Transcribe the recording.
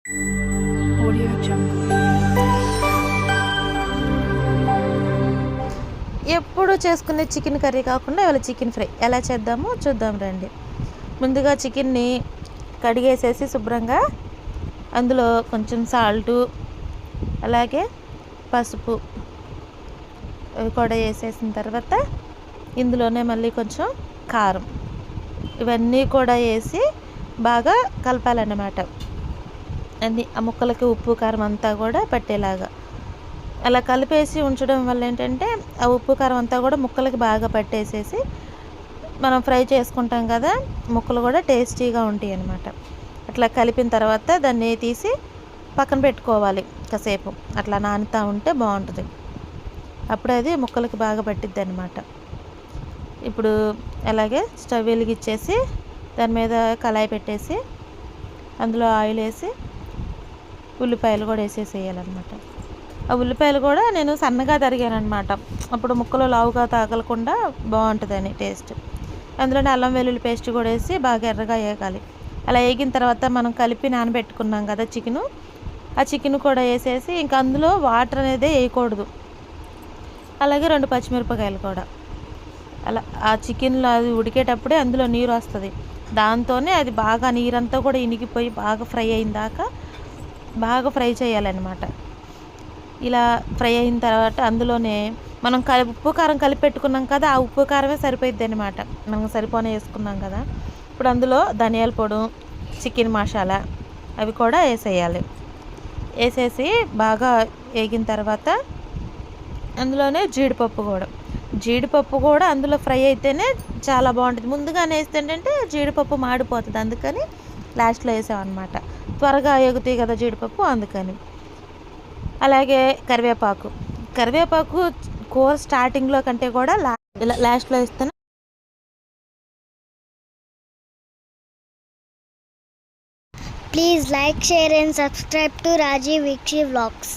Audio Jungle. ఎప్పుడు చేసుకునే chicken curry కాకుండా ఇవాళ చికెన్ ఫ్రై ఎలా చేద్దామో చూద్దాం రండి. ముందుగా చికెన్ని కడిగేసేసి శుభ్రంగా అందులో కొంచెం సాల్టు అలాగే పసుపు కూడా వేసేసిన తర్వాత ఇందులోనే మళ్ళీ కొంచెం కారం ఇవన్నీ కూడా వేసి బాగా కలపాలన్నమాట. అన్నీ ఆ ముక్కలకి ఉప్పు కారం అంతా కూడా పట్టేలాగా అలా కలిపేసి ఉంచడం వల్ల ఏంటంటే ఆ ఉప్పు కారం అంతా కూడా ముక్కలకి బాగా పట్టేసేసి మనం ఫ్రై చేసుకుంటాం కదా, ముక్కలు కూడా టేస్టీగా ఉంటాయి అన్నమాట. అట్లా కలిపిన తర్వాత దాన్ని తీసి పక్కన పెట్టుకోవాలి. కాసేపు అట్లా నానుతూ ఉంటే బాగుంటుంది. అప్పుడు అది ముక్కలకి బాగా పట్టిద్ది అనమాట. ఇప్పుడు అలాగే స్టవ్ వెలిగించేసి దాని మీద కళాయి పెట్టేసి అందులో ఆయిల్ వేసి ఉల్లిపాయలు కూడా వేసేసేయాలన్నమాట. ఆ ఉల్లిపాయలు కూడా నేను సన్నగా తరిగాను అనమాట. అప్పుడు ముక్కలు లావుగా తాగలకుండా బాగుంటుందని టేస్ట్. అందులోనే అల్లం వెల్లుల్లి పేస్ట్ కూడా వేసి బాగా ఎర్రగా వేగాలి. అలా వేగిన తర్వాత మనం కలిపి నానబెట్టుకున్నాం కదా చికెను, ఆ చికెన్ కూడా వేసేసి ఇంకా అందులో వాటర్ అనేది వేయకూడదు. అలాగే 2 పచ్చిమిరపకాయలు కూడా అలా ఆ చికెన్లో అది ఉడికేటప్పుడే అందులో నీరు వస్తుంది. దాంతోనే అది బాగా నీరంతా కూడా ఇనిగిపోయి బాగా ఫ్రై అయిన దాకా బాగా ఫ్రై చేయాలన్నమాట. ఇలా ఫ్రై అయిన తర్వాత అందులోనే మనం ఉప్పు కారం కలిపి పెట్టుకున్నాం కదా, ఆ ఉప్పు కారమే సరిపోయిద్ది అనమాట. మనం సరిపోనే వేసుకున్నాం కదా. ఇప్పుడు అందులో ధనియాల పొడి, చికెన్ మసాలా అవి కూడా వేసేయాలి. వేసేసి బాగా వేగిన తర్వాత అందులోనే జీడిపప్పు కూడా అందులో ఫ్రై అయితేనే చాలా బాగుంటుంది. ముందుగానే వేస్తే ఏంటంటే జీడిపప్పు మాడిపోతుంది, అందుకని లాస్ట్లో వేసామన్నమాట. త్వరగా ఎగుతాయి కదా జీడిపప్పు, అందుకని. అలాగే కరివేపాకు కూర స్టార్టింగ్లో కంటే కూడా లాస్ట్లో వేస్తేనే. Please like, share and subscribe to Rajiv Vikshi Vlogs.